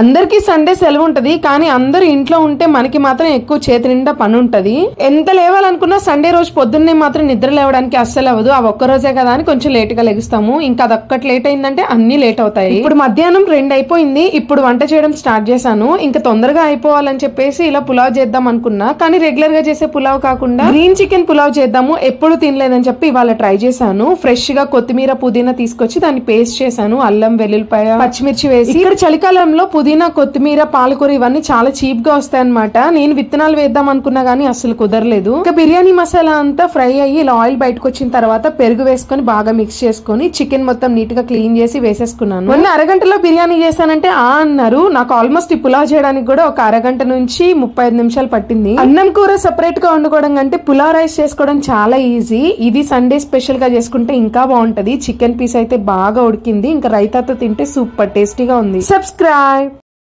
అందరికి సండే సెలవు ఉంటది, కానీ అందరు ఇంట్లో ఉంటే మనకి మాత్రం ఎక్కువ చేతి నిండా పని ఉంటది. ఎంత లేవాలనుకున్నా సండే రోజు పొద్దున్నే మాత్రం నిద్ర లేవడానికి అస్సలు అవ్వదు. ఆ ఒక్క రోజే కదా అని కొంచెం లేట్ గా లెగుస్తాము. ఇంకా అదొక్కటి లేట్ అయిందంటే అన్ని లేట్ అవుతాయి. ఇప్పుడు మధ్యాహ్నం 2 అయిపోయింది. ఇప్పుడు వంట చేయడం స్టార్ట్ చేశాను. ఇంకా తొందరగా అయిపోవాలని చెప్పేసి ఇలా పులావ్ చేద్దాం అనుకున్నా, కానీ రెగ్యులర్ గా చేసే పులావ్ కాకుండా గ్రీన్ చికెన్ పులావ్ చేద్దాము, ఎప్పుడు తినలేదని చెప్పి ఇవాళ ట్రై చేశాను. ఫ్రెష్ గా కొత్తిమీర పుదీనా తీసుకొచ్చి దాన్ని పేస్ట్ చేశాను. అల్లం వెల్లుల్లిపాయ పచ్చిమిర్చి వేసి. ఇక్కడ చలికాలంలో పుదీనా కొత్తిమీర పాలకూర ఇవన్నీ చాలా చీప్ గా వస్తాయి అనమాట. నేను విత్తనాలు వేద్దాం అనుకున్నా గానీ అసలు కుదరలేదు. ఇంకా బిర్యానీ మసాలా అంతా ఫ్రై అయ్యి ఇలా ఆయిల్ బయటకు వచ్చిన తర్వాత పెరుగు వేసుకొని బాగా మిక్స్ చేసుకుని చికెన్ మొత్తం నీట్ గా క్లీన్ చేసి వేసేసుకున్నాను. మొన్న అరగంటలో బిర్యానీ చేశానంటే అన్నారు. నాకు ఆల్మోస్ట్ ఈ పులావ్ చేయడానికి కూడా ఒక అరగంట నుంచి 35 నిమిషాలు పట్టింది. అన్నం కూర సెపరేట్ గా వండుకోవడం కంటే పులావ్ రైస్ చేసుకోవడం చాలా ఈజీ. ఇది సండే స్పెషల్ గా చేసుకుంటే ఇంకా బాగుంటది. చికెన్ పీస్ అయితే బాగా ఉడికింది. ఇంకా రైతాతో తింటే సూపర్ టేస్టీగా ఉంది. సబ్స్క్రైబ్.